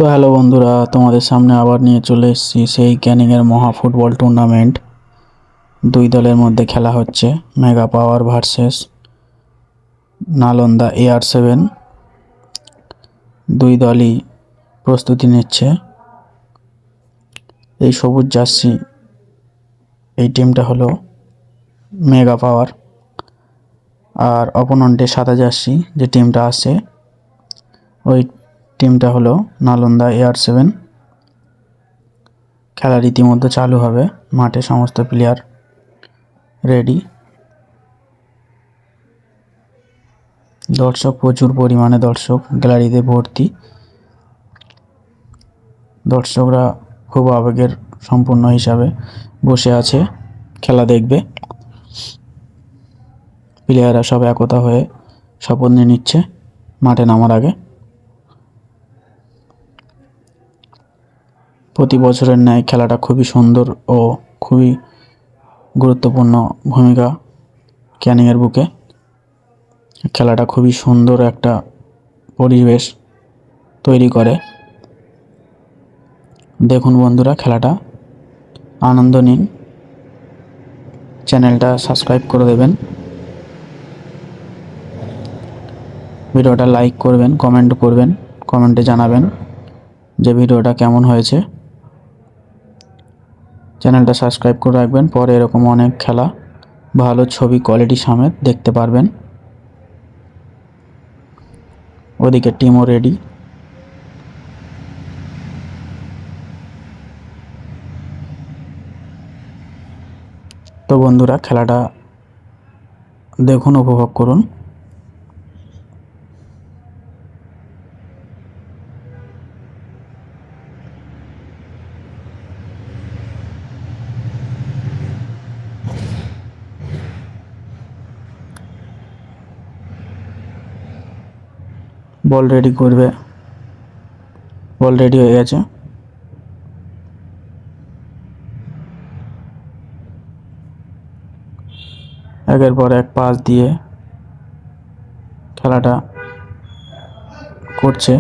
তো হ্যালো বন্ধুরা, তোমাদের সামনে আবার নিয়ে চলে এসেছি সেই ক্যানিংয়ের মহা ফুটবল টুর্নামেন্ট। দুই দলের মধ্যে খেলা হচ্ছে মেগা পাওয়ার ভার্সেস নালন্দা AR7। দুই দলই প্রস্তুতি নিচ্ছে। এই সবুজ জার্সি এই টিমটা হলো মেগা পাওয়ার, আর অপোনেন্টে সাদা জার্সি যে টিমটা আছে ওই টিমটা হলো নালন্দা AR7। খেলা রীতিমতো চালু হবে। মাঠে সমস্ত প্লেয়ার রেডি। দর্শক, প্রচুর পরিমাণে দর্শক গ্যালারিতে ভর্তি। দর্শকরা খুব আবেগের সম্পূর্ণ হিসাবে বসে আছে, খেলা দেখবে। প্লেয়াররা সব একতা হয়ে শপথ নিয়ে নিচ্ছে মাঠে নামার আগে। প্রতি বছরের ন্যায় খেলাটা খুবই সুন্দর ও খুবই গুরুত্বপূর্ণ ভূমিকা ক্যানিংয়ের বুকে। খেলাটা খুবই সুন্দর একটা পরিবেশ তৈরি করে। দেখুন বন্ধুরা, খেলাটা আনন্দ নিন। চ্যানেলটা সাবস্ক্রাইব করে দেবেন, ভিডিওটা লাইক করবেন, কমেন্ট করবেন, কমেন্টে জানাবেন যে ভিডিওটা কেমন হয়েছে। চ্যানেলটা সাবস্ক্রাইব করে রাখবেন, পরে এরকম অনেক খেলা ভালো ছবি কোয়ালিটি সমেত দেখতে পারবেন। ওদিকে টিমও রেডি। তো বন্ধুরা, খেলাটা দেখুন, উপভোগ করুন। বল রেডি করবে, বল রেডি হয়ে গেছে। একের পর এক পাস দিয়ে খেলাটা করছে।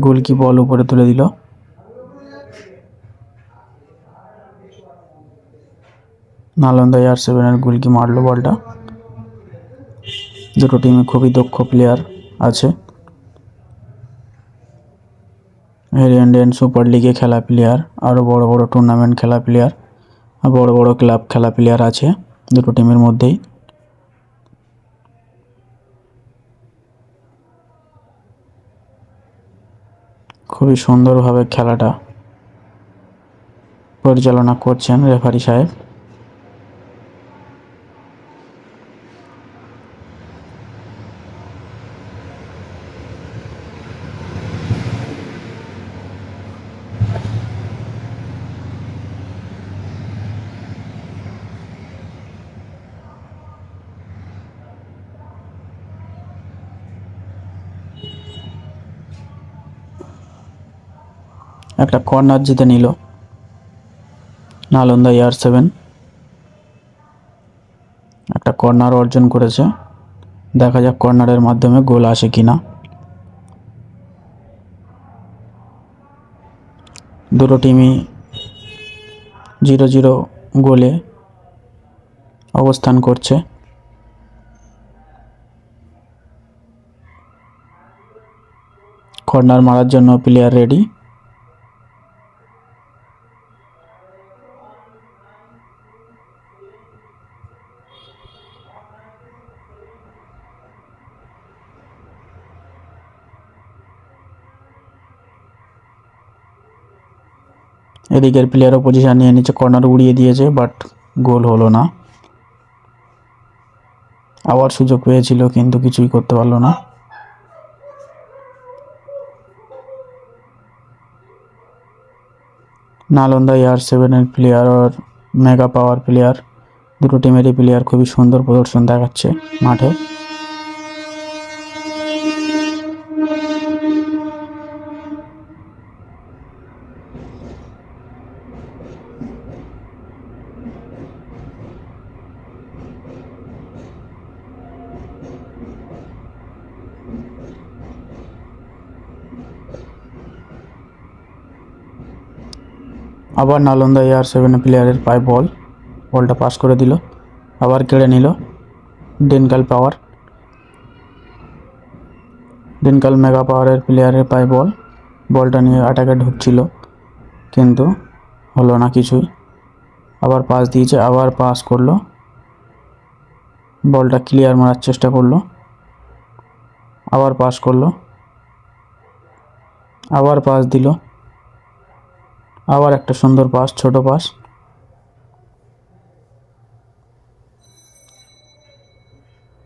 গোলকি বল উপরে তুলে দিল। নালন্দা AR7 গোলকি মারলো বলটা। দুটো টিমে খুবই দক্ষ প্লেয়ার আছে। ইন্ডিয়ান সুপার লিগে খেলা প্লেয়ার, আরও বড় বড় টুর্নামেন্ট খেলা প্লেয়ার, আর বড় বড় ক্লাব খেলা প্লেয়ার আছে দুটো টিমের মধ্যেই। খুবই সুন্দরভাবে খেলাটা পরিচালনা করছেন রেফারি সাহেব। একটা কর্নার জিতে নিল নালন্দা AR7। একটা কর্নার অর্জন করেছে। দেখা যাক কর্নারের মাধ্যমে গোল আসে কিনা। দুটো টিমই 0-0 গোলে অবস্থান করছে। কর্নার মারার জন্য প্লেয়ার রেডি। এদিকের প্লেয়ারও পজিশন নিয়ে নিচ্ছে, কর্নার উড়িয়ে দিয়েছে, বাট গোল হলো না। আবার সুযোগ পেয়েছিল কিন্তু কিছুই করতে পারলো না। নালন্দা AR7 প্লেয়ার আর মেগা পাওয়ার প্লেয়ার, দুটো টিমেরই প্লেয়ার খুবই সুন্দর প্রদর্শন দেখাচ্ছে মাঠে। আবার নালন্দা AR7 প্লেয়ারের পায়ে বলটা পাস করে দিল, আবার কেড়ে নিল ডিনকাল মেগা পাওয়ারের প্লেয়ারের পায়ে বলটা নিয়ে অ্যাটাকে ঢুকছিল, কিন্তু হলো না কিছুই। আবার পাস দিয়েছে, আবার পাস করলো, বলটা ক্লিয়ার মারার চেষ্টা করলো, আবার পাস করলো, আবার পাস দিল, আবার একটা সুন্দর পাস, ছোট পাস।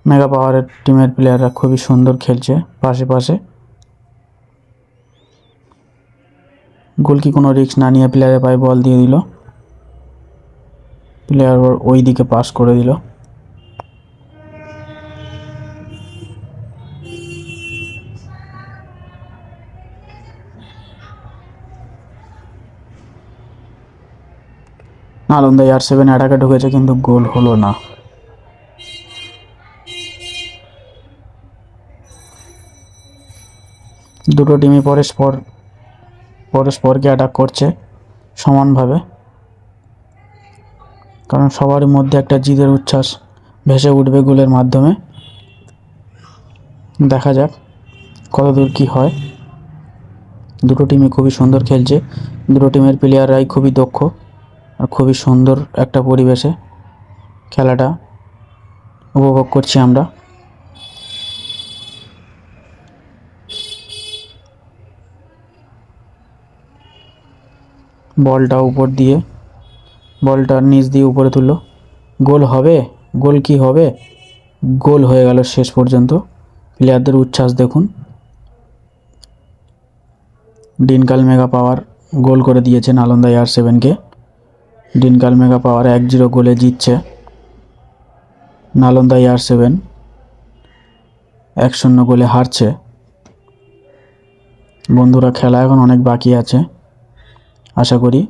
মেগা পাওয়ারের টিমের প্লেয়াররা খুবই সুন্দর খেলছে পাশে। গোলকি কোনো রিস্ক না নিয়ে প্লেয়ারের পায়ে বল দিয়ে দিল, প্লেয়ার ওই দিকে পাস করে দিল। নালন্দা AR7 অ্যাটাকে ঢুকেছে, কিন্তু গোল হলো না। দুটো টিমই পরস্পরকে অ্যাটাক করছে সমানভাবে, কারণ সবারই মধ্যে একটা জিদের উচ্ছ্বাস ভেসে উঠবে গোলের মাধ্যমে। দেখা যাক কতদূর কি হয়। দুটো টিমই খুবই সুন্দর খেলছে, দুটো টিমের প্লেয়াররাই খুবই দক্ষ আর খুবই সুন্দর একটা পরিবেশে খেলাটা উপভোগ করছি আমরা। বলটা নিচ দিয়ে উপরে তুললো, গোল হবে, গোল কি হবে, গোল হয়ে গেল শেষ পর্যন্ত। প্লেয়ারদের উচ্ছ্বাস দেখুন। ডিনকাল মেগা পাওয়ার গোল করে দিয়েছে নালন্দা AR7কে। ডিনকাল মেগা পাওয়ার 1-0 গোলে জিতছে নালন্দা AR7, 1-0 গোলে হারছে। বন্ধুরা, খেলা এখন অনেক বাকি আছে, আশা করি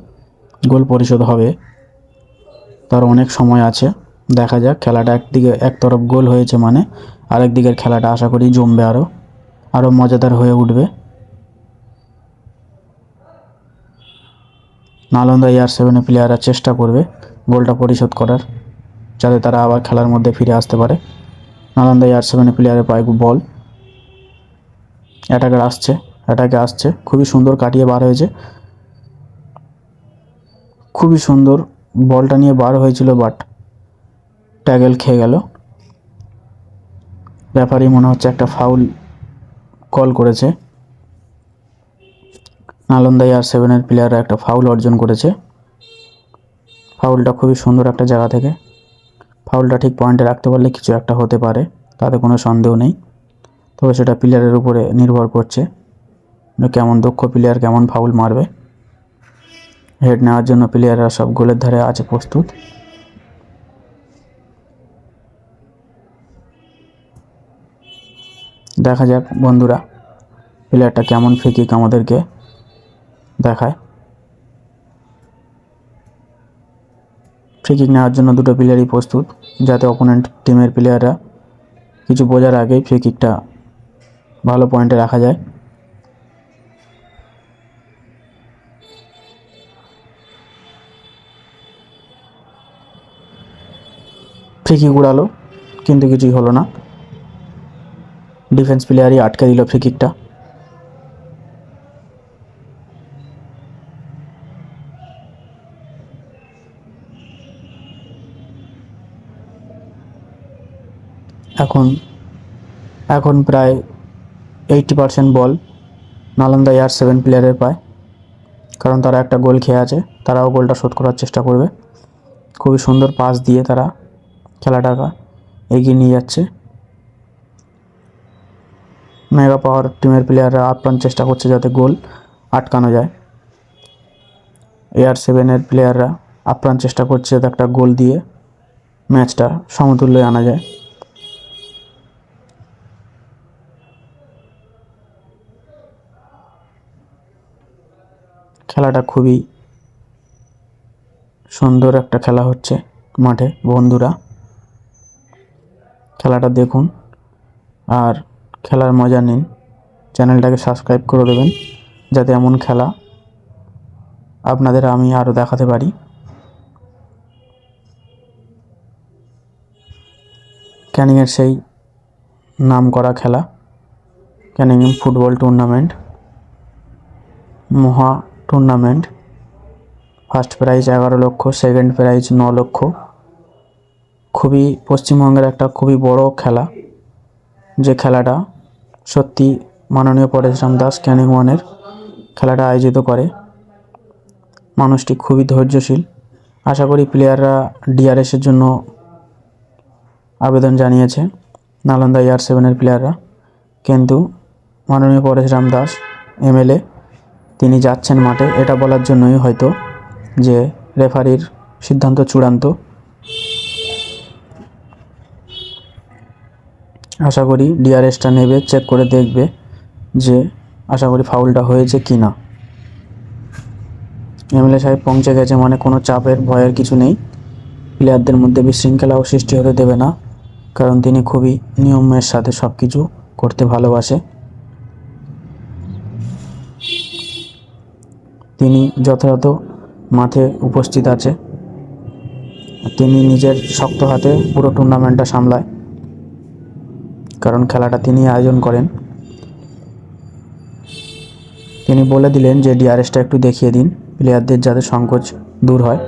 গোল পরিশোধ হবে, তার অনেক সময় আছে। দেখা যাক, খেলাটা এক তরফ গোল হয়েছে মানে আরেক দিকের খেলাটা আশা করি জমবে, আরও মজাদার হয়ে উঠবে। নালন্দা AR7 প্লেয়াররা চেষ্টা করবে গোলটা পরিশোধ করার, যাতে তারা আবার খেলার মধ্যে ফিরে আসতে পারে। নালন্দা AR7 প্লেয়ারের পায়ে বল, অ্যাটাকে আসছে, খুবই সুন্দর কাটিয়ে বার হয়েছে, খুবই সুন্দর বলটা নিয়ে বার হয়েছিল, বাট ট্যাগেল খেয়ে গেল। রেফারি মনে হচ্ছে একটা ফাউল কল করেছে। নালন্দা AR7 প্লেয়াররা একটা ফাউল অর্জন করেছে। ফাউলটা খুবই সুন্দর একটা জায়গা থেকে, ফাউলটা ঠিক পয়েন্টে রাখতে পারলে কিছু একটা হতে পারে, তাতে কোনো সন্দেহ নেই। তবে সেটা প্লেয়ারের উপরে নির্ভর করছে, কেমন দক্ষ প্লেয়ার কেমন ফাউল মারবে। হেড নেওয়ার জন্য প্লেয়াররা সব গোলের ধারে আছে প্রস্তুত। দেখা যাক বন্ধুরা, প্লেয়ারটা কেমন ফ্রি কিক আমাদেরকে দেখায়। ফ্রি কিক নেওয়ার জন্য দুটো প্লেয়ারই প্রস্তুত, যাতে অপোনেন্ট টিমের প্লেয়াররা কিছু বোঝার আগেই ফ্রি কিকটা ভালো পয়েন্টে রাখা যায়। ফ্রি কিক উড়ালো, কিন্তু কিছুই হলো না, ডিফেন্স প্লেয়ারই আটকে দিল ফ্রি কিকটা। এখন প্রায় 80% বল নালন্দা AR7 প্লেয়ারের পায়, কারণ তারা একটা গোল খেয়ে আছে, তারাও গোলটা শোধ করার চেষ্টা করবে। খুবই সুন্দর পাস দিয়ে তারা খেলাটাকে এগিয়ে নিয়ে যাচ্ছে। মেগা পাওয়ার টিমের প্লেয়াররা আপ্রাণ চেষ্টা করছে যাতে গোল আটকানো যায়। AR7 প্লেয়াররা আপ্রাণ চেষ্টা করছে যাতে একটা গোল দিয়ে ম্যাচটা সমতুল্যে আনা যায়। খেলাটা খুবই সুন্দর একটা খেলা হচ্ছে মাঠে। বন্ধুরা, খেলাটা দেখুন আর খেলার মজা নিন। চ্যানেলটাকে সাবস্ক্রাইব করে দেবেন, যাতে এমন খেলা আপনাদের আমি আরও দেখাতে পারি। ক্যানিংয়ের সেই নামকরা খেলা, ক্যানিং ফুটবল টুর্নামেন্ট, মহা টুর্নামেন্ট। ফার্স্ট প্রাইজ 11 লক্ষ, সেকেন্ড প্রাইজ 9 লক্ষ। খুবই পশ্চিমবঙ্গের একটা খুবই বড় খেলা, যে খেলাটা সত্যি মাননীয় পরেশরাম দাস ক্যানিং ওয়ানের খেলাটা আয়োজিত করে। মানুষটি খুবই ধৈর্যশীল। আশা করি প্লেয়াররা ডিআরএসের জন্য আবেদন জানিয়েছে, নালন্দা AR7-এর প্লেয়াররা, কিন্তু মাননীয় পরেশরাম দাস MLA তিনি যাচ্ছেন মাঠে এটা বলার জন্যই হয়তো যে রেফারির সিদ্ধান্ত চূড়ান্ত। আশা করি ডিআরএসটা নেবে, চেক করে দেখবে যে আশা করি ফাউলটা হয়েছে কি না। MLA সাহেব পৌঁছে গেছে মানে কোনো চাপের ভয়ের কিছু নেই। প্লেয়ারদের মধ্যে বিশৃঙ্খলাও সৃষ্টি হতে দেবে না, কারণ তিনি খুবই নিয়মের সাথে সব কিছু করতে ভালোবাসে। তিনি যথাযথ মাঠে উপস্থিত আছে। তিনি নিজের শক্ত হাতে পুরো টুর্নামেন্টটা সামলায়, কারণ খেলাটা তিনি আয়োজন করেন। তিনি বলে দিলেন যে ডিআরএসটা একটু দেখিয়ে দিন, প্লেয়ারদের যাতে সংকোচ দূর হয়।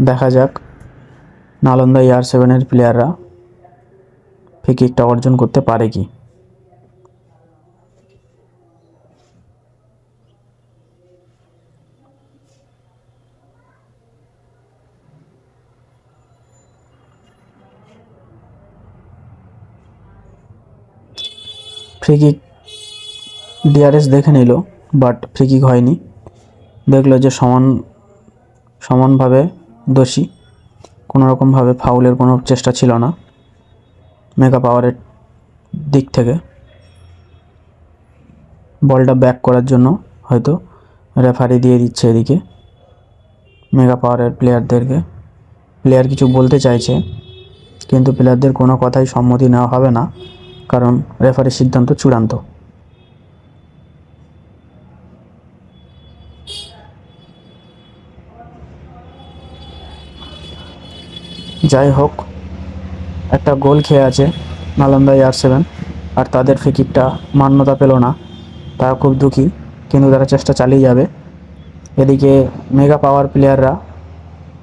দেখা যাক নালন্দা AR7-এর প্লেয়াররা ফ্রি কিকটা অর্জন করতে পারে কি। ফ্রি কিক ডিআরএস দেখে নিল, বাট ফ্রি কিক হয়নি। দেখলো যে সমানভাবে দোষী, কোনোরকমভাবে ফাউলের কোনো চেষ্টা ছিল না মেগা পাওয়ারের দিক থেকে। বলটা ব্যাক করার জন্য হয়তো রেফারি দিয়ে দিচ্ছে এদিকে মেগা পাওয়ারের প্লেয়ারদেরকে। প্লেয়ার কিছু বলতে চাইছে, কিন্তু প্লেয়ারদের কোনো কথাই সম্মতি নেওয়া হবে না, কারণ রেফারির সিদ্ধান্ত চূড়ান্ত। যাই হোক, একটা গোল খেয়ে আছে নালন্দা AR7, আর তাদের ফ্রি কিকটা মান্যতা পেল না। তারা খুব দুঃখী, কিন্তু তারা চেষ্টা চালিয়ে যাবে। এদিকে মেগা পাওয়ার প্লেয়াররা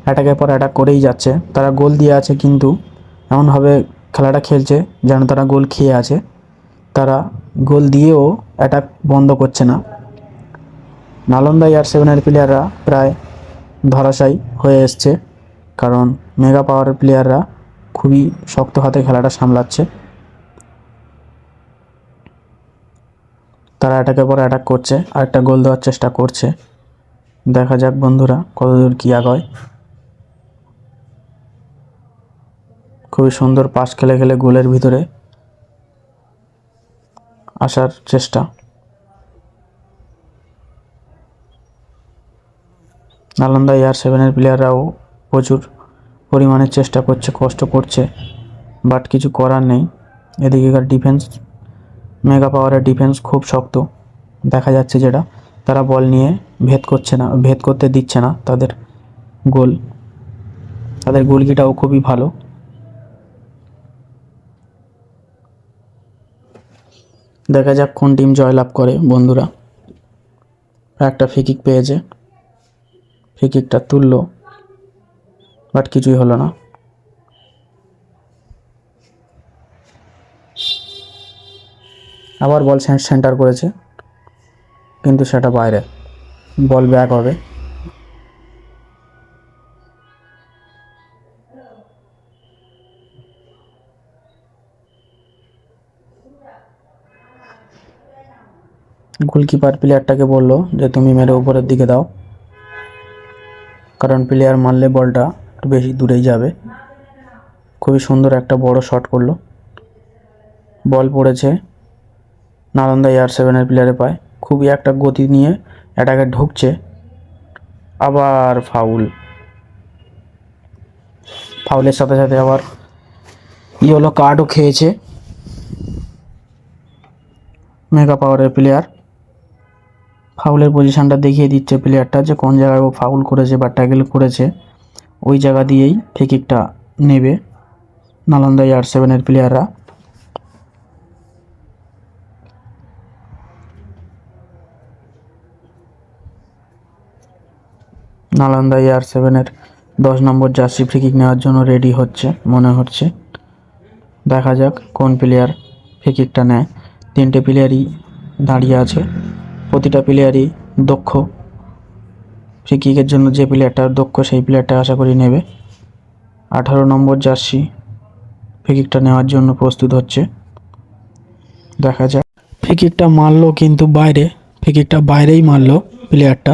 অ্যাটাকের পর অ্যাটাক করেই যাচ্ছে। তারা গোল দিয়ে আছে, কিন্তু এমনভাবে খেলাটা খেলছে যেন তারা গোল খেয়ে আছে। তারা গোল দিয়েও অ্যাটাক বন্ধ করছে না। নালন্দা AR7-এর প্লেয়াররা প্রায় ধরাশায়ী হয়ে এসছে, কারণ মেগা পাওয়ারের প্লেয়াররা খুবই শক্ত হাতে খেলাটা সামলাচ্ছে। তারা অ্যাটাকের পর অ্যাটাক করছে, আর একটা গোল দেওয়ার চেষ্টা করছে। দেখা যাক বন্ধুরা কতদূর কী আগায়। খুবই সুন্দর পাস খেলে খেলে গোলের ভিতরে আসার চেষ্টা। নালন্দা AR7-এর প্লেয়াররাও প্রচুর পরিমাণে চেষ্টা করছে, কষ্ট করছে, বাট কিছু করার নেই। এদিকেকার ডিফেন্স, মেগা পাওয়ারের ডিফেন্স খুব শক্ত। দেখা যাচ্ছে যেটা তারা বল নিয়ে ভেদ করতে দিচ্ছে না তাদের গোলকিটাও খুবই ভালো। দেখা যাক কোন টিম জয়লাভ করে বন্ধুরা। একটা ফ্রি কিক পেয়েছে, ফ্রি কিকটা তুললো, বাট কিছুই হলো না। আবার বল সেন্টার করেছে, কিন্তু সেটা বাইরে। বল ব্যাক হবে। গোলকিপার প্লেয়ারটাকে বলল যে তুমি মেরে উপরের দিকে দাও, কারণ প্লেয়ার মারলে বলটা একটু বেশি দূরেই যাবে। খুবই সুন্দর একটা বড় শট করলো। বল পড়েছে নালন্দা AR7-এর প্লেয়ারে পায়। খুবই একটা গতি নিয়ে অ্যাটাকে ঢুকছে। আবার ফাউলের সাথে সাথে আবার ইয়েলো কার্ডও খেয়েছে মেগা পাওয়ারের প্লেয়ার। ফাউলের পজিশনটা দেখিয়ে দিচ্ছে প্লেয়ারটা যে কোন জায়গায় ও ফাউল করেছে বা ট্যাকেল করেছে, ওই জায়গা দিয়েই ফ্রি কিকটা নেবে নালন্দা AR7-এর প্লেয়াররা। নালন্দা AR7-এর 10 নম্বর জার্সি ফ্রি কিক নেওয়ার জন্য রেডি হচ্ছে মনে হচ্ছে। দেখা যাক কোন প্লেয়ার ফ্রি কিকটা নেয়। 3টে প্লেয়ারই দাঁড়িয়ে আছে, প্রতিটা প্লেয়ারই দক্ষ। ফ্রি কিকের জন্য যে প্লেয়ারটা দক্ষ সেই প্লেয়ারটা আশা করি নেবে। 18 নম্বর জার্সি ফ্রি কিকটা নেওয়ার জন্য প্রস্তুত হচ্ছে, দেখা যাক। ফ্রি কিকটা মারলো কিন্তু বাইরে, ফ্রি কিকটা বাইরেই মারলো প্লেয়ারটা।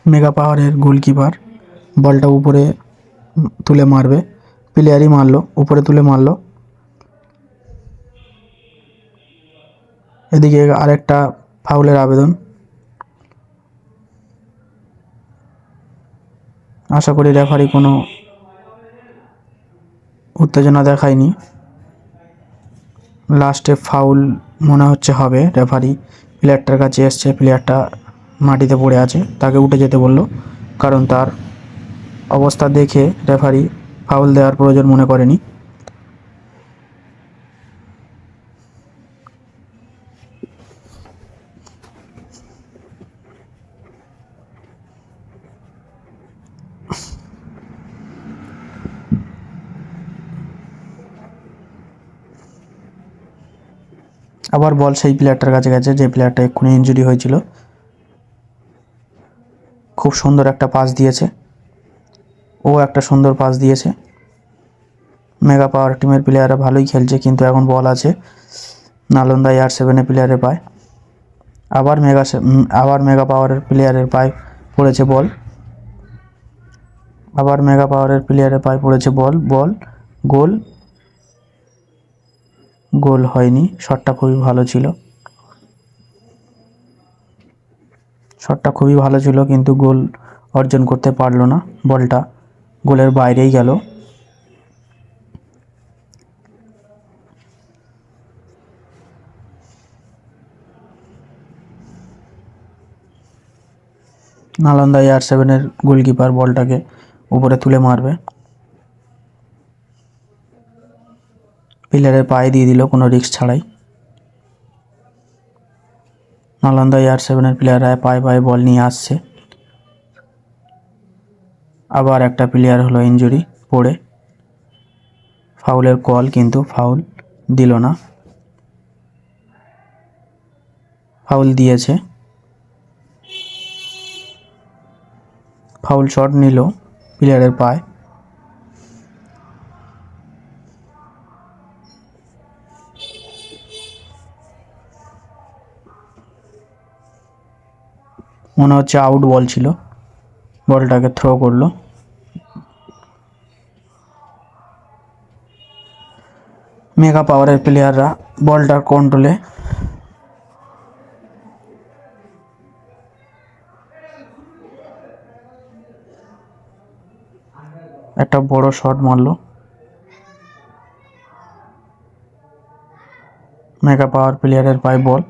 মেগা পাওয়ারের গোলকিপার বলটা উপরে তুলে মারবে, প্লেয়ারই মারলো, উপরে তুলে মারলো। এদিকে আরেকটা ফাউলের আবেদন, আশা করি রেফারি কোনো উত্তেজনা দেখায়নি। লাস্টে ফাউল মনে হচ্ছে হবে, রেফারি প্লেয়ারটার কাছে এসছে, প্লেয়ারটা মাটিতে পড়ে আছে, তাকে উঠে যেতে বলল, কারণ তার অবস্থা দেখে রেফারি ফাউল দেওয়ার প্রয়োজন মনে করেনি। আবার বল সেই প্লেয়ারটার কাছে গেছে যে প্লেয়ারটা এক্ষুনি ইনজুরি হয়েছিল। খুব সুন্দর একটা পাস দিয়েছে, ও একটা সুন্দর পাস দিয়েছে। মেগা পাওয়ার টিমের প্লেয়াররা ভালোই খেলছে, কিন্তু এখন বল আছে নালন্দা AR7-এর প্লেয়ারের পায়ে। আবার মেগা পাওয়ারের প্লেয়ারের পায়ে পড়েছে বল, আবার মেগা পাওয়ারের প্লেয়ারের পায়ে পড়েছে বল। গোল, গোল হয়নি। শটটা খুবই ভালো ছিল, শটটা খুবই ভালো ছিল, কিন্তু গোল অর্জন করতে পারলো না, বলটা গোলের বাইরেই গেল। নালন্দা AR7-এর গোলকিপার বলটাকে উপরে তুলে মারবে, প্লেয়ারের পায়ে দিয়ে দিল কোনো রিস্ক ছাড়াই। নালন্দা AR7-এর প্লেয়াররা পায়ে পায়ে বল নিয়ে আসছে। আবার একটা প্লেয়ার হলো ইনজুরি পড়ে, ফাউলের কল, কিন্তু ফাউল দিল না, ফাউল দিয়েছে। ফাউল শট নিল প্লেয়ারের পায়ে। মনে হচ্ছে আউট বল ছিল, বলটাকে থ্রো করলো। মেগা পাওয়ারের প্লেয়াররা বলটার কন্ট্রোলে, একটা বড় শট মারলো মেগা পাওয়ার প্লেয়ারের পায়ে বল।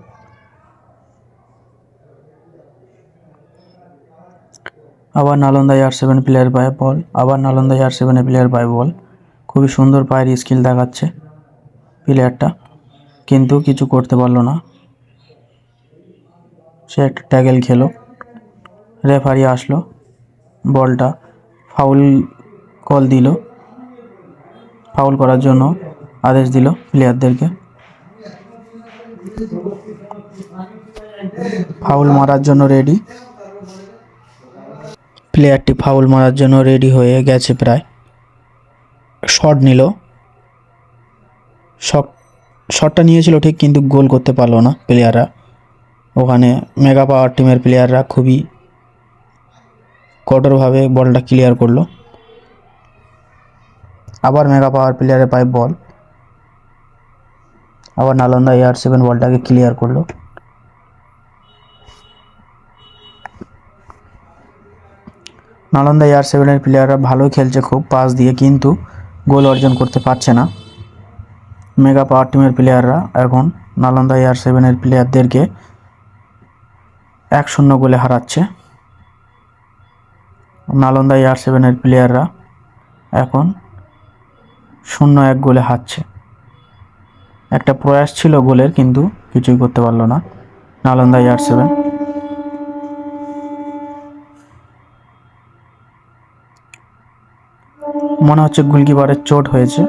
আবার নালন্দা AR7 প্লেয়ার পায়ে বল, আবার নালন্দা AR7 প্লেয়ার পায়ে বল। খুবই সুন্দর পায়ের স্কিল দেখাচ্ছে প্লেয়ারটা, কিন্তু কিছু করতে পারলো না। সে একটা ট্যাকেল খেলো, রেফারি আসলো, বলটা ফাউল কল দিল, ফাউল করার জন্য আদেশ দিল প্লেয়ারদেরকে। ফাউল মারার জন্য রেডি, প্লেয়ারটি ফাউল মারার জন্য রেডি হয়ে গেছে প্রায়। শট নিল, শটটা নিয়েছিল ঠিক, কিন্তু গোল করতে পারলো না প্লেয়াররা। ওখানে মেগা পাওয়ার টিমের প্লেয়াররা খুবই কঠোরভাবে বলটা ক্লিয়ার করলো। আবার মেগা পাওয়ার প্লেয়ারের পায়ে বল, আবার নালন্দা AR7 বলটাকে ক্লিয়ার করলো। নালন্দা AR7-এর প্লেয়াররা ভালো খেলছে খুব পাস দিয়ে, কিন্তু গোল অর্জন করতে পারছে না। মেগা পাওয়ার টিমের প্লেয়াররা এখন নালন্দা AR7-এর প্লেয়ারদেরকে 1-0 গোলে হারাচ্ছে। নালন্দা AR7-এর প্লেয়াররা এখন 0-1 গোলে হারছে। একটা প্রয়াস ছিল গোলের, কিন্তু কিছুই করতে পারলো না নালন্দা AR7। মনে হচ্ছে গোলকিপারের চোট হয়েছে,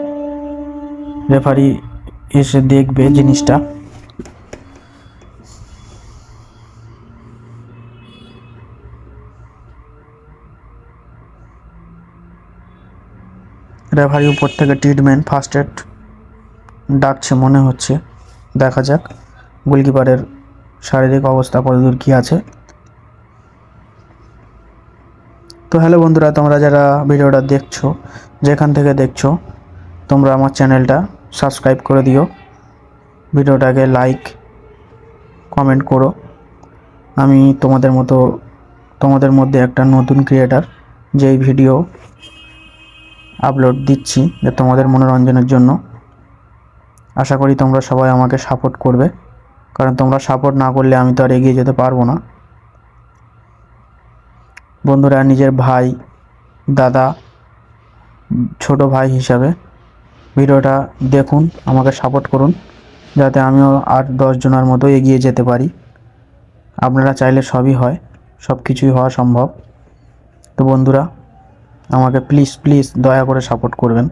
রেফারি এসে দেখবে জিনিসটা। রেফারি উপর থেকে ট্রিটমেন্ট ফার্স্ট এড ডাকছে মনে হচ্ছে, দেখা যাক গোলকিপারের শারীরিক অবস্থা কতদূর কী আছে। তো হ্যালো বন্ধুরা, তোমরা যারা ভিডিওটা দেখছো, যেখান থেকে দেখছো, তোমরা আমার চ্যানেলটা সাবস্ক্রাইব করে দিও, ভিডিওটাকে লাইক কমেন্ট করো। আমি তোমাদের মধ্যে একটা নতুন ক্রিয়েটার, যেই ভিডিও আপলোড দিচ্ছি যে তোমাদের মনোরঞ্জনের জন্য। আশা করি তোমরা সবাই আমাকে সাপোর্ট করবে, কারণ তোমরা সাপোর্ট না করলে আমি তো আর এগিয়ে যেতে পারবো না। বন্ধুরা, নিজের ভাই, দাদা, ছোট ভাই হিসাবে ভিডিওটা দেখুন, আমাকে সাপোর্ট করুন, যাতে আমিও 8-10 জনের মতো এগিয়ে যেতে পারি। আপনারা চাইলে সবই হয়, সব কিছুই হওয়া সম্ভব। তো বন্ধুরা, আমাকে প্লিজ প্লিজ দয়া করে সাপোর্ট করবেন,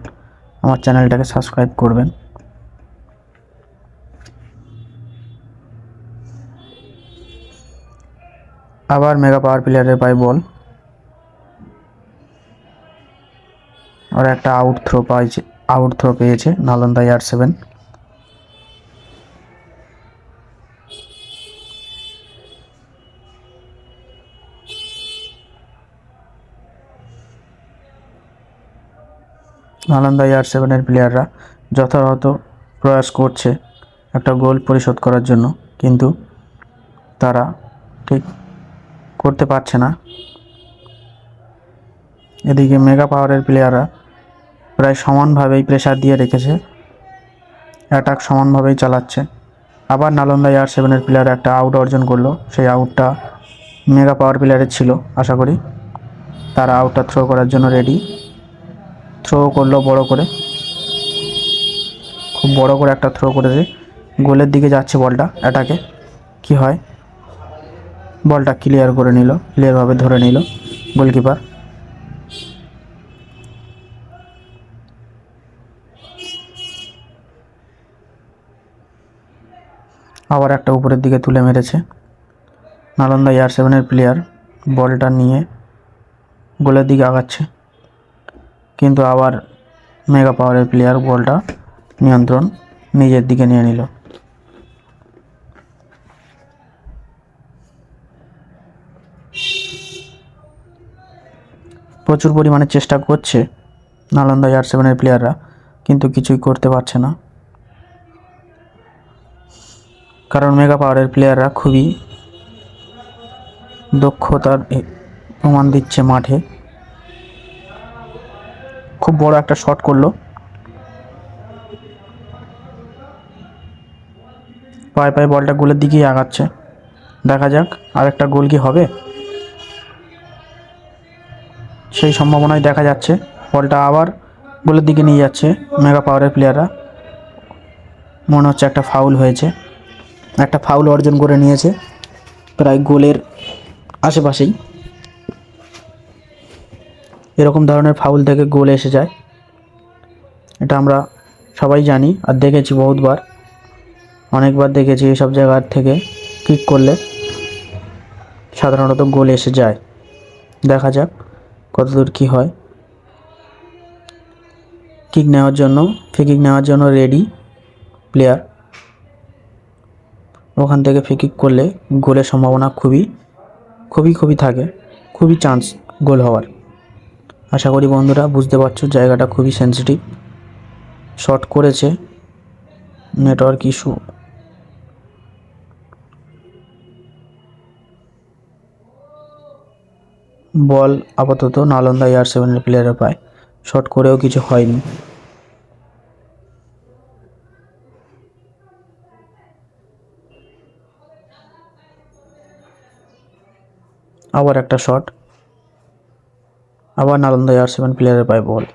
আমার চ্যানেলটাকে সাবস্ক্রাইব করবেন। আবার মেগা পাওয়ার প্লেয়ারের পায় বল, আর একটা আউট থ্রো পেয়েছে নালন্দা AR7। নালন্দা AR7-এর প্লেয়াররা যথাযথ প্রয়াস করছে একটা গোল পরিশোধ করার জন্য, কিন্তু তারা ঠিক করতে পারছে না। এদিকে মেগা পাওয়ারের প্লেয়াররা প্রায় সমানভাবেই প্রেসার দিয়ে রেখেছে, অ্যাটাক সমানভাবেই চালাচ্ছে। আবার নালন্দা AR7-এর প্লেয়ার একটা আউট অর্জন করলো, সেই আউটটা মেগা পাওয়ার প্লেয়ারের ছিল। আশা করি তারা আউটটা থ্রো করার জন্য রেডি। থ্রো করলো বড় করে, খুব বড় করে একটা থ্রো করেছে, গোলের দিকে যাচ্ছে বলটা। অ্যাটাকে কি হয়, বলটা ক্লিয়ারভাবে ধরে নিল গোলকিপার। আবার একটা উপরের দিকে তুলে মেরেছে নালন্দা AR7-এর প্লেয়ার, বলটা নিয়ে গোলের দিকে আগাচ্ছে, কিন্তু আবার মেগা পাওয়ারের প্লেয়ার বলটা নিয়ন্ত্রণ নিজের দিকে নিয়ে নিল। প্রচুর পরিমাণে চেষ্টা করছে নালন্দা AR7-এর প্লেয়াররা, কিন্তু কিছুই করতে পারছে না, কারণ মেগা পাওয়ারের প্লেয়াররা খুবই দক্ষতার প্রমাণ দিচ্ছে মাঠে। খুব বড় একটা শট করলো, পায়ে বলটা গোলের দিকেই আগাচ্ছে। দেখা যাক আরেকটা গোল কি হবে, সেই সম্ভাবনাই দেখা যাচ্ছে। বলটা আবার গোলের দিকে নিয়ে যাচ্ছে মেগা পাওয়ারের প্লেয়াররা। মনে হচ্ছে একটা ফাউল হয়েছে, একটা ফাউল অর্জন করে নিয়েছে প্রায় গোলের আশেপাশেই। এরকম ধরনের ফাউল থেকে গোল এসে যায়, এটা আমরা সবাই জানি আর দেখেছি বহুতবার, অনেকবার দেখেছি। এইসব জায়গার থেকে কিক করলে সাধারণত গোল এসে যায়। দেখা যাক কতদূর কি হয়। ফ্রি কিক নেওয়ার জন্য রেডি প্লেয়ার। ওখান থেকে ফ্রি কিক করলে গোলের সম্ভাবনা খুবই থাকে, খুবই চান্স গোল হওয়ার। আশা করি বন্ধুরা বুঝতে পারছো, জায়গাটা খুবই সেন্সিটিভ। শট করেছে, নেটওয়ার্ক ইস্যু। বল আপাতত নালন্দা AR7-এর প্লেয়ারের পায়, শট করেও কিছু হয়নি। আবার একটা শট, আবার নালন্দা AR7 প্লেয়ারের পায়ে বল।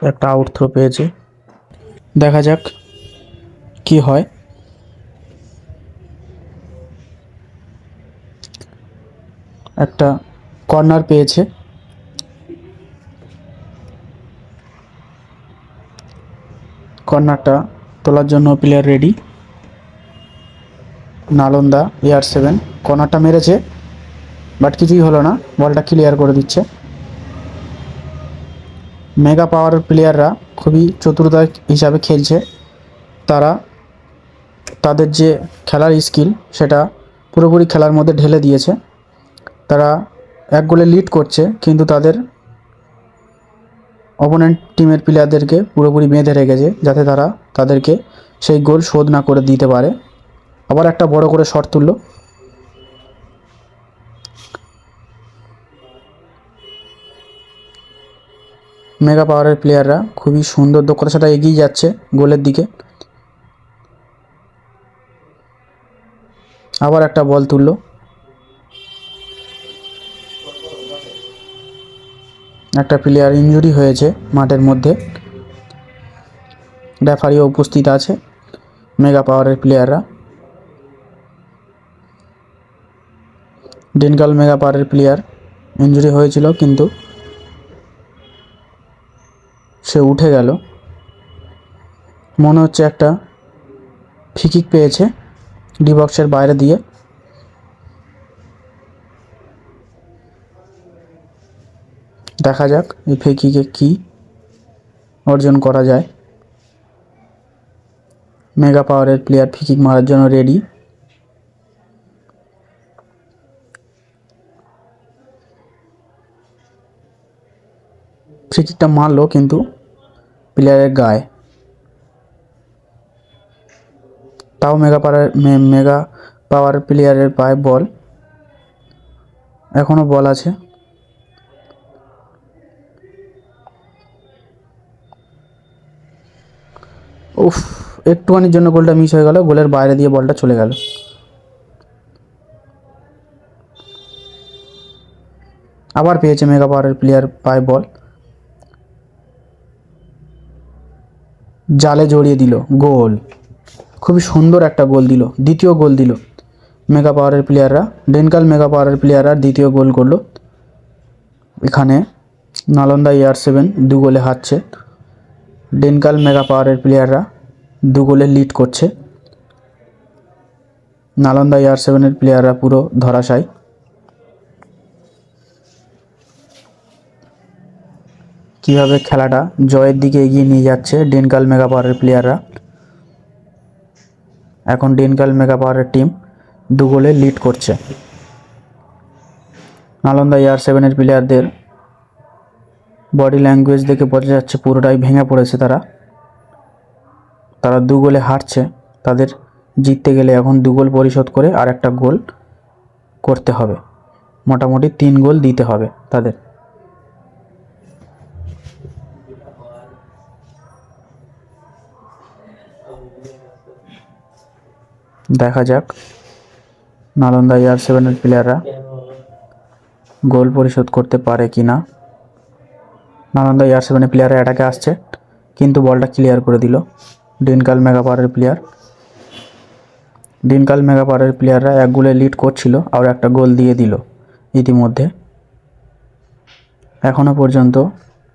একটা আউট থ্রো পেয়েছে, দেখা যাক কি হয়। একটা কর্নার পেয়েছে, কর্নারটা তোলার জন্য প্লেয়ার রেডি। নালন্দা AR7 কর্নারটা মেরেছে, বাট কিছুই হলো না, বলটা ক্লিয়ার করে দিচ্ছে। মেগা পাওয়ার প্লেয়াররা খুবই চতুরতা হিসাবে খেলছে। তারা তাদের যে খেলার স্কিল সেটা পুরোপুরি খেলার মধ্যে ঢেলে দিয়েছে। তারা 1 গোলে লিড করছে, কিন্তু তাদের অপোনেন্ট টিমের প্লেয়ারদেরকে পুরোপুরি বেঁধে রেখেছে, যাতে তারা তাদেরকে সেই গোল শোধ না করে দিতে পারে। আবার একটা বড় করে শট তুললো। মেগা পাওয়ারের প্লেয়াররা খুবই সুন্দর দক্ষতার সাথে এগিয়ে যাচ্ছে গোলের দিকে। আবার একটা বল তুললো, একটা প্লেয়ার ইনজুরি হয়েছে মাঠের মধ্যে, রেফারিও উপস্থিত আছে। মেগা পাওয়ারের প্লেয়াররা, ডেনকাল মেগা পাওয়ারের প্লেয়ার ইনজুরি হয়েছিল, কিন্তু সে উঠে গেল। মনে হচ্ছে একটা ফ্রি কিক পেয়েছে ডি বক্সের বাইরে দিয়ে। দেখা যাক এই ফ্রি কিকে কী অর্জন করা যায়। মেগা পাওয়ারের প্লেয়ার ফ্রি কিক মারার জন্য রেডি। ফ্রি কিকটা মারলো, কিন্তু প্লেয়ারের গায়ে। তাও মেগা পাওয়ার প্লেয়ারের পায়ে বল, এখনও বল আছে। উফ, একটুখানির জন্য গোলটা মিস হয়ে গেল, গোলের বাইরে দিয়ে বলটা চলে গেল। আবার পেয়েছে মেগা পাওয়ারের প্লেয়ার পায়ে বল, জালে জড়িয়ে দিল, গোল। খুবই সুন্দর একটা গোল দিল, দ্বিতীয় গোল দিল মেগা পাওয়ারের প্লেয়াররা। ডেনকাল মেগা পাওয়ারের প্লেয়াররা দ্বিতীয় গোল করলো। এখানে নালন্দা AR7 2 গোলে হারছে। ডেনকাল মেগা পাওয়ারের প্লেয়াররা 2 গোলে লিড করছে। নালন্দা AR7 প্লেয়াররা পুরো ধরাশায়ী। কীভাবে খেলাটা জয়ের দিকে এগিয়ে নিয়ে যাচ্ছে ডেনকাল মেগা পাওয়ারের প্লেয়াররা। এখন ডেনকাল মেগা পাওয়ারের টিম 2 গোলে লিড করছে। নালন্দা AR7 প্লেয়ারদের বডি ল্যাঙ্গুয়েজ দেখে বোঝা যাচ্ছে পুরোটাই ভেঙে পড়েছে তারা 2 গোলে হারছে। তাদের জিততে গেলে এখন 2 গোল পরিশোধ করে আর একটা গোল করতে হবে, মোটামুটি 3 গোল দিতে হবে তাদের। দেখা যাক নালন্দা AR7 প্লেয়াররা গোল পরিশোধ করতে পারে কি না। নালন্দা AR7 প্লেয়াররা অ্যাটাকে আসছে, কিন্তু বলটা ক্লিয়ার করে দিল ডেনকাল মেগা পাওয়ারের প্লেয়ার। ডেনকাল মেগা পাওয়ারের প্লেয়াররা 1 গোলে লিড করছিল, আর একটা গোল দিয়ে দিল ইতিমধ্যে। এখনও পর্যন্ত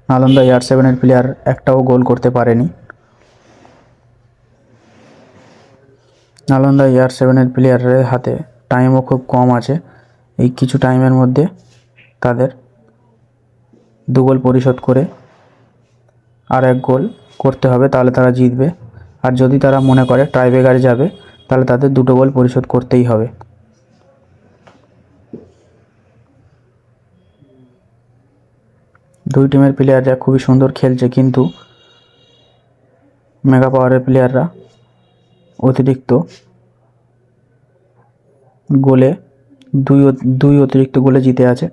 নালন্দা AR7 প্লেয়ার একটাও গোল করতে পারেনি। নালন্দা AR7 প্লেয়ারের হাতে টাইমও খুব কম আছে। এই কিছু টাইমের মধ্যে তাদের 2 গোল পরিশোধ করে আর 1 গোল করতে হবে, তাহলে তারা জিতবে। আর যদি তারা মনে করে টাইব্রেকারে যাবে, তাহলে তাদের 2 গোল পরিশোধ করতেই হবে। দুই টিমের প্লেয়াররা খুবই সুন্দর খেলছে, কিন্তু মেগা পাওয়ারের প্লেয়াররা অতিরিক্ত গোলে দুই অতিরিক্ত গোলে জিতে আছে।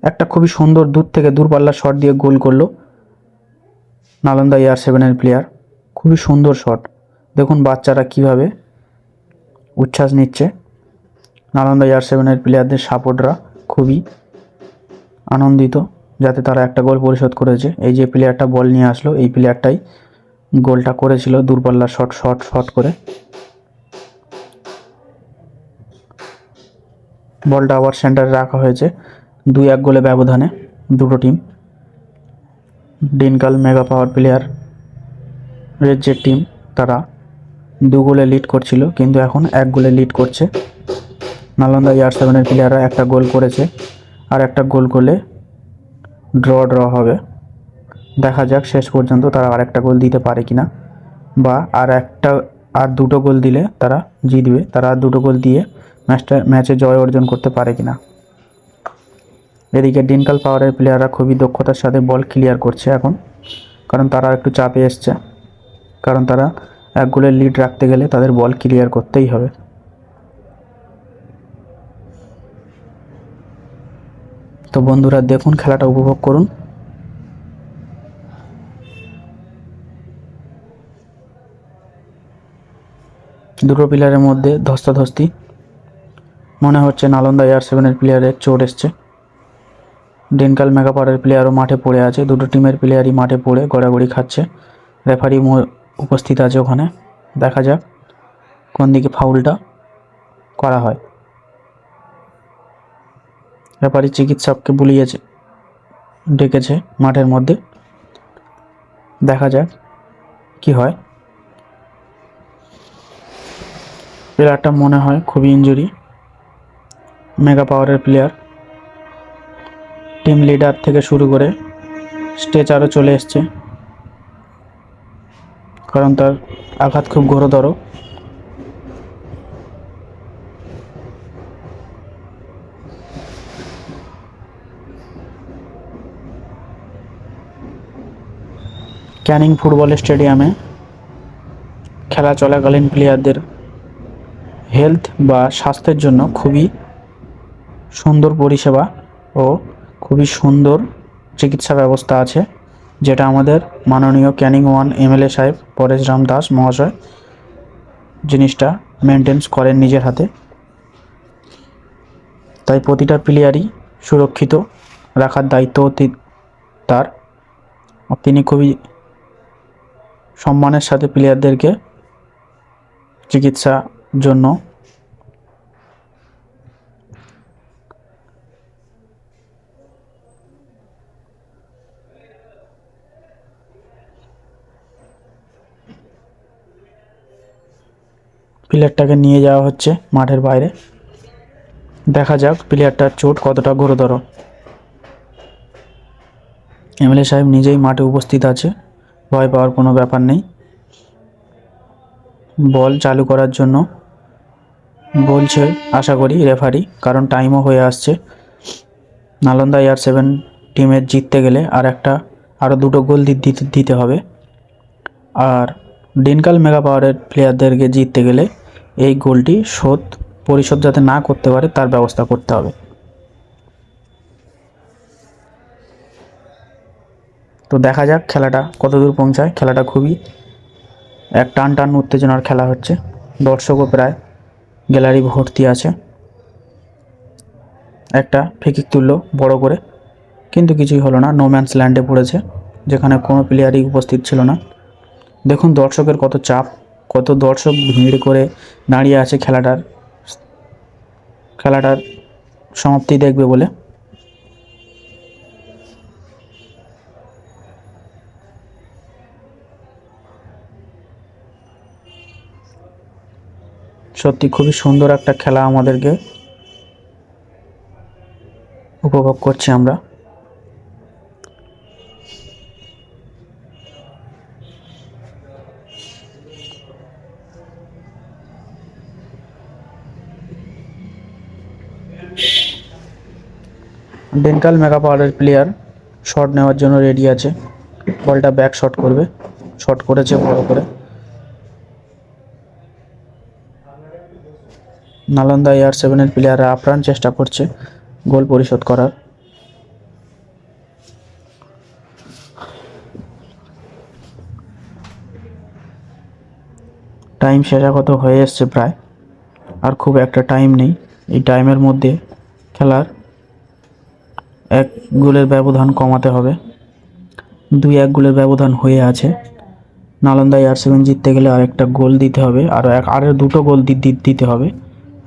একটা খুবই সুন্দর দূর থেকে দূরপাল্লার শট দিয়ে গোল করলো নালন্দা AR7-এর প্লেয়ার। খুবই সুন্দর শট। দেখুন বাচ্চারা কিভাবে উচ্ছ্বাস নিচ্ছে। নালন্দা AR7-এর প্লেয়ারদের সাপোর্টরা খুবই আনন্দিত যাতে তারা একটা গোল পরিশোধ করেছে। এই যে প্লেয়ারটা বল নিয়ে আসলো, এই প্লেয়ারটাই গোলটা করেছিল দূরপাল্লার শট করে। বলটা আবার সেন্টারে রাখা হয়েছে 2-1 গোলে ব্যবধানে দুটো টিম। ডিনকাল মেগা পাওয়ার প্লেয়ার রেড যে টিম তারা 2 গোলে লিড করছিল, কিন্তু এখন 1 গোলে লিড করছে। নালন্দা AR7-এর প্লেয়াররা একটা গোল করেছে, আর একটা গোল করলে ড্র হবে। দেখা যাক শেষ পর্যন্ত তারা আর একটা গোল দিতে পারে কিনা, বা আর দুটো গোল দিলে তারা জিতবে। তারা আর দুটো গোল দিয়ে ম্যাচে জয় অর্জন করতে পারে কিনা। এদিকে ডিনকাল পাওয়ারের প্লেয়াররা খুবই দক্ষতার সাথে বল ক্লিয়ার করছে এখন, কারণ তারা একটু চাপে এসছে, কারণ তারা 1 গোলের লিড রাখতে গেলে তাদের বল ক্লিয়ার করতেই হবে। তো বন্ধুরা দেখুন, খেলাটা উপভোগ করুন। দুটো প্লেয়ারের মধ্যে ধস্তাধস্তি। মনে হচ্ছে নালন্দা AR7-এর প্লেয়ারের চোট এসছে। ডিনকাল মেগা পাওয়ারের প্লেয়ারও মাঠে পড়ে আছে। দুটো টিমের প্লেয়ারই মাঠে পড়ে গড়াগড়ি খাচ্ছে। রেফারি উপস্থিত আছে ওখানে। দেখা যাক কোন দিকে ফাউলটা করা হয়। রেফারি চিকিৎসককে বুলিয়েছে, ডেকেছে মাঠের মধ্যে। দেখা যাক কি হয়। প্লেয়ারটা মনে হয় খুবই ইনজুরি। মেগা পাওয়ারের প্লেয়ার, টিম লিডার থেকে শুরু করে স্ট্রেচারও চলে এসছে, কারণ তার আঘাত খুব গুরুতর। ক্যানিং ফুটবল স্টেডিয়ামে খেলা চলাকালীন প্লেয়ারদের হেলথ বা স্বাস্থ্যের জন্য খুবই সুন্দর পরিষেবা ও খুবই সুন্দর চিকিৎসা ব্যবস্থা আছে, যেটা আমাদের মাননীয় ক্যানিং 1 MLA সাহেব পরেশ রাম দাস মহাশয় জিনিসটা মেনটেন্স করেন নিজের হাতে। তাই প্রতিটা প্লেয়ারই সুরক্ষিত রাখার দায়িত্ব তার। তিনি খুবই সম্মানের সাথে প্লেয়ারদেরকে চিকিৎসার জন্য প্লেয়ারটাকে নিয়ে যাওয়া হচ্ছে মাঠের বাইরে। দেখা যাক প্লেয়ারটার চোট কতটা গুরুতর। MLA সাহেব নিজেই মাঠে উপস্থিত আছে, ভয় পাওয়ার কোনো ব্যাপার নেই। বল চালু করার জন্য বলছে আশা করি রেফারি, কারণ টাইমও হয়ে আসছে। নালন্দা AR7 টিমের জিততে গেলে আরও দুটো গোল দিতে হবে, আর ডিনকাল মেগা পাওয়ারের প্লেয়ারদেরকে জিততে গেলে এই গোলটি পরিশোধ যাতে না করতে পারে তার ব্যবস্থা করতে হবে। তো দেখা যাক খেলাটা কতদূর পৌঁছায়। খেলাটা খুবই টান উত্তেজনার খেলা হচ্ছে। দর্শকও প্রায় গ্যালারি ভর্তি আছে। একটা ফ্রিকিক তুললো বড় করে, কিন্তু কিছুই হলো না। নো ম্যানস ল্যান্ডে পড়েছে, যেখানে কোনো প্লেয়ারই উপস্থিত ছিল না। দেখুন দর্শকের কত চাপ, কত দর্শক ভিড় করে দাঁড়িয়ে আছে খেলাটার সমাপ্তি দেখবে বলে। সত্যি খুবই সুন্দর একটা খেলা আমাদেরকে উপভোগ করছি আমরা। ডিনকাল মেগা পাওয়ারের প্লেয়ার শট নেওয়ার জন্য রেডি আছে। বলটা ব্যাক শট করবে, শট করেছে বড় করে। নালন্দা AR7-এর প্লেয়াররা আপ্রাণ চেষ্টা করছে গোল পরিশোধ করার। টাইম শেষাগত হয়ে এসছে প্রায়, আর খুব একটা টাইম নেই। এই টাইমের মধ্যে খেলার 1 গোলের ব্যবধান কমাতে হবে। 2-1 গোলের ব্যবধান হয়ে আছে। নালন্দা AR7 জিততে গেলে আরেকটা গোল দিতে হবে, আরও 2টো গোল দিতে হবে।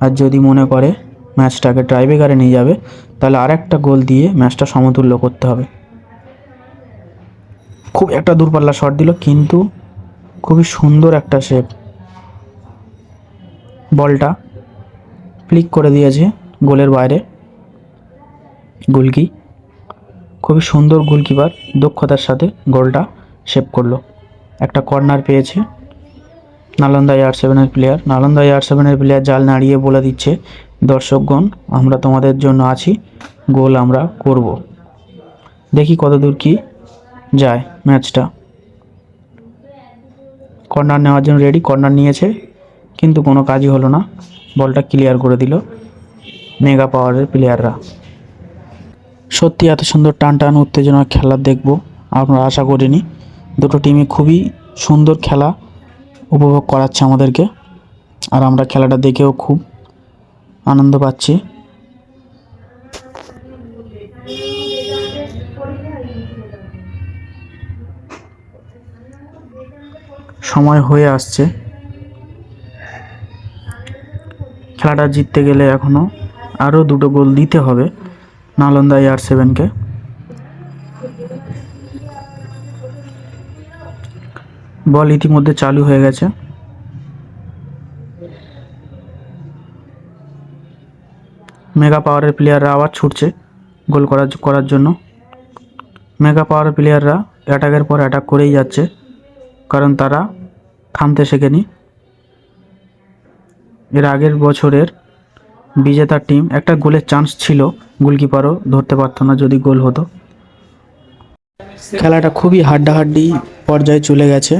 আর যদি মনে করে ম্যাচটাকে টাইব্রেকারে নিয়ে যাবে, তাহলে আরেকটা গোল দিয়ে ম্যাচটা সমতুল্য করতে হবে। খুব একটা দূরপাল্লা শট দিল, কিন্তু খুবই সুন্দর একটা শেপ। বলটা ফ্লিক করে দিয়েছে গোলের বাইরে গোলকি। খুবই সুন্দর গোলকিপার দক্ষতার সাথে গোলটা সেভ করলো। একটা কর্নার পেয়েছে Nalanda AR7 player. Nalanda AR7 player জাল নাড়িয়ে বলে দিচ্ছে, দর্শকগণ আমরা তোমাদের জন্য আছি, গোল আমরা করব। দেখি কতদূর কি যায় ম্যাচটা। কর্নার নেওয়ার জন্য রেডি, কর্নার নিয়েছে, কিন্তু কোনো কাজই হলো না। বলটা ক্লিয়ার করে দিল মেগা পাওয়ারের প্লেয়াররা। সত্যি এত সুন্দর টান উত্তেজনা খেলা দেখব আমরা আশা করিনি। দুটো টিমই খুবই সুন্দর খেলা উপভোগ করাচ্ছে আমাদেরকে, আর আমরা খেলাটা দেখেও খুব আনন্দ পাচ্ছি। সময় হয়ে আসছে, খেলাটা জিততে গেলে এখনও আরও 2টো গোল দিতে হবে নালন্দা AR7কে। বল ইতিমধ্যে চালু হয়ে গেছে। মেগা পাওয়ারের প্লেয়াররা আবার ছুটছে গোল করার জন্য। মেগা পাওয়ারের প্লেয়াররা অ্যাটাকের পর অ্যাটাক করেই যাচ্ছে, কারণ তারা থামতে শেখেনি। এর আগের বছরের বিজেতা টিম, একটা গোলের চান্স ছিল, গোলকিপারও ধরতে পারতো না যদি গোল হতো। খেলাটা খুবই হাড্ডাহাড্ডি পর্যায়ে চলে গেছে,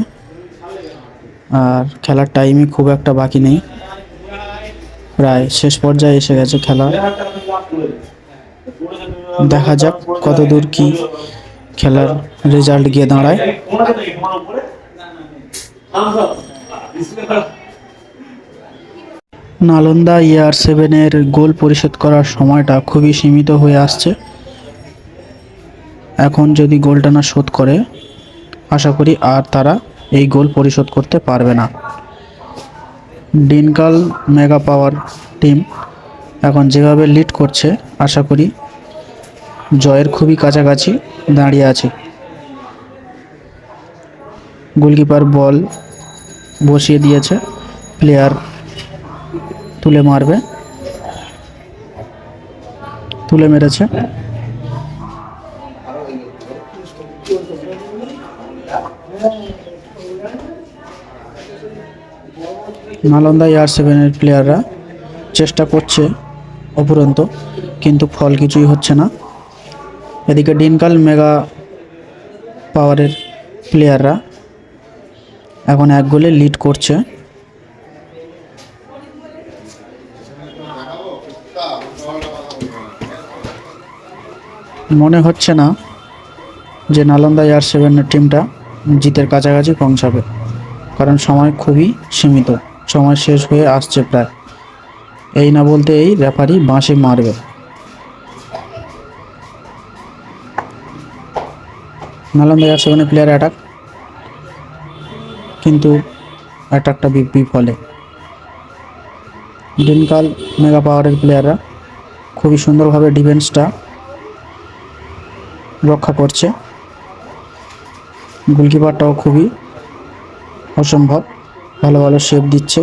আর খেলার টাইমই খুব একটা বাকি নেই, প্রায় শেষ পর্যায়ে এসে গেছে খেলা। দেখা যাক কতদূর কি খেলার রেজাল্ট গিয়ে দাঁড়ায়। নালন্দা AR7 গোল পরিশোধ করার সময়টা খুবই সীমিত হয়ে আসছে। এখন যদি গোলটা না শোধ করে, আশা করি আর তারা এই গোল পরিশোধ করতে পারবে না। ডিনকাল মেগা পাওয়ার টিম এখন যেভাবে লিড করছে, আশা করি জয়ের খুবই কাছাকাছি দাঁড়িয়ে আছে। গোলকিপার বল বসিয়ে দিয়েছে, প্লেয়ার তুলে মারবে, তুলে মেরেছে। নালন্দা AR7 প্লেয়াররা চেষ্টা করছে অপুরন্ত, কিন্তু ফল কিছুই হচ্ছে না। এদিকে ডিনকাল মেগা পাওয়ারের প্লেয়াররা এখন 1 গোলে লিড করছে। মনে হচ্ছে না যে নালন্দা AR7 টিমটা জিতের কাছাকাছি পৌঁছাবে, কারণ সময় খুবই সীমিত, সময় শেষ হয়ে আসছে প্রায়। এই না বলতে এই রেফারি বাঁশি মারবে। নালন্দা AR7 প্লেয়ার অ্যাটাক, কিন্তু অ্যাটাকটা বিফলে। ডিনকাল মেগা পাওয়ারের প্লেয়াররা খুবই সুন্দরভাবে ডিফেন্সটা রক্ষা করছে। গোলকিপারটাও খুবই অসম্ভব ভালো ভালো শেপ দিচ্ছে।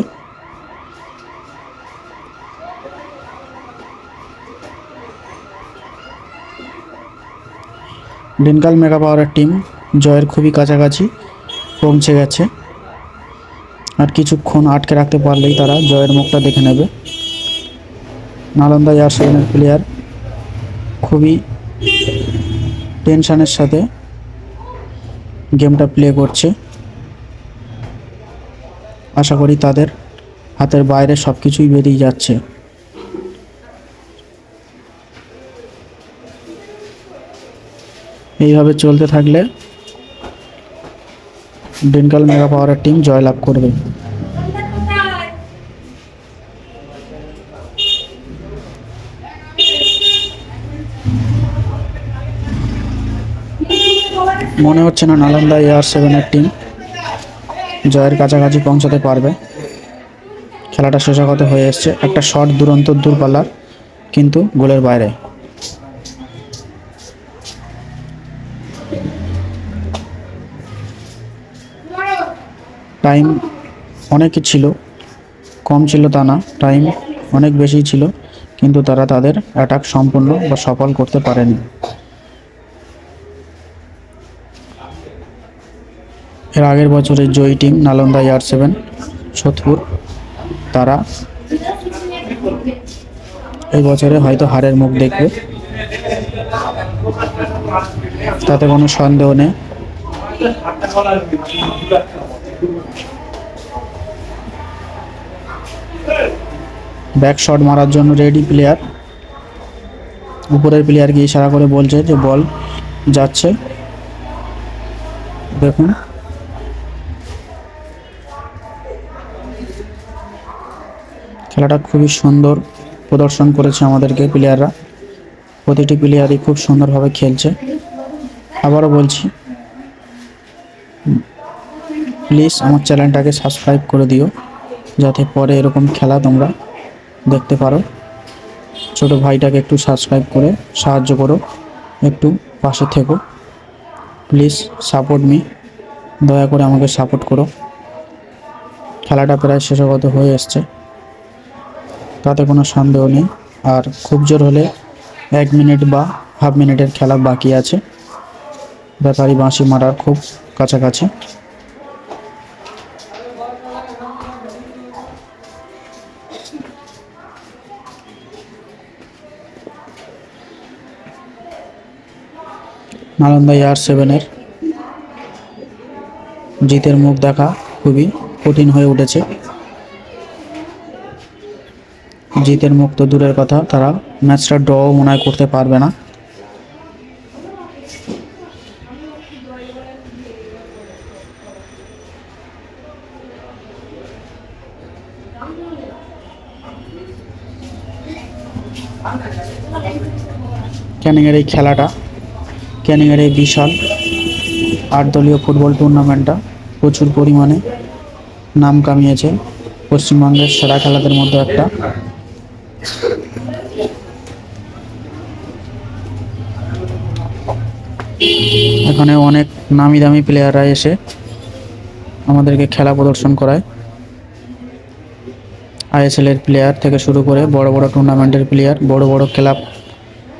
ডিনকাল মেগা পাওয়ারের টিম জয়ের খুবই কাছাকাছি পৌঁছে গেছে, আর কিছুক্ষণ আটকে রাখতে পারলেই তারা জয়ের মুখটা দেখে নেবে। নালন্দা AR7 প্লেয়ার খুবই টেনশনের সাথে গেমটা প্লে করছে। আশা করি তাদের হাতের বাইরে সব কিছুই বেরিয়ে যাচ্ছে। এইভাবে চলতে থাকলে ডিনকাল মেগা পাওয়ারের টিম জয়লাভ করবে। মনে হচ্ছে না নালন্দা AR7-এর টিম জয়ের কাছাকাছি পৌঁছাতে পারবে। খেলাটা শেষাগত হয়ে এসছে, একটা শট দুরন্ত দূরপাল্লার, কিন্তু গোলের বাইরে। টাইম অনেকই ছিল, কম ছিল তা না, টাইম অনেক বেশি ছিল, কিন্তু তারা তাদের অ্যাটাক সম্পূর্ণ বা সফল করতে পারেনি। এর আগের বছরের জয়ী টিম নালন্দা AR7 সোদপুর, তারা এই বছরে হয়তো হারের মুখ দেখবে, তাতে কোনো সন্দেহ নেই। ব্যাক শট মারার জন্য রেডি প্লেয়ার, উপরের প্লেয়ারকে ইশারা করে বলছে যে বল যাচ্ছে। দেখুন খেলাটা খুবই সুন্দর প্রদর্শন করেছে আমাদেরকে প্লেয়াররা, প্রতিটি প্লেয়ারই খুব সুন্দরভাবে খেলছে। আবারও বলছি, প্লিজ আমার চ্যানেলটাকে সাবস্ক্রাইব করে দিও, যাতে পরে এরকম খেলা তোমরা দেখতে পারো। ছোট ভাইটাকে একটু সাবস্ক্রাইব করে সাহায্য করো, একটু পাশে থেকো, প্লিজ সাপোর্ট মি, দয়া করে আমাকে সাপোর্ট করো। খেলাটা প্রায় শেষাগত হয়ে এসছে, তাতে কোনো সন্দেহ নেই। আর খুব জোর হলে 1 মিনিট বা হাফ মিনিটের খেলা বাকি আছে, ব্যাপারী বাঁশি মারার খুব কাছাকাছি। নালন্দা AR7-এর জিতের মুখ দেখা খুবই কঠিন হয়ে উঠেছে। জিতের মুখ তো দূরের কথা, তারা ম্যাচটা ড্রও মনে হয় করতে পারবে না। ক্যানিংয়ের এই খেলাটা, ক্যানিংয়ের এই বিশাল 8 দলীয় ফুটবল টুর্নামেন্টটা প্রচুর পরিমাণে নাম কামিয়েছে, পশ্চিমবঙ্গের সেরা খেলাদের মধ্যে একটা। এখানে অনেক নামি দামি প্লেয়াররা এসে আমাদেরকে খেলা প্রদর্শন করায়, ISL এর প্লেয়ার থেকে শুরু করে বড় বড় টুর্নামেন্টের প্লেয়ার, বড় বড় ক্লাব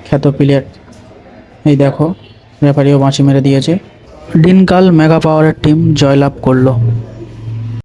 খ্যাত প্লেয়ার। এই দেখো রেফারিও বাঁশি মেরে দিয়েছে, দিনকাল মেগা পাওয়ারের টিম জয়লাভ করলো।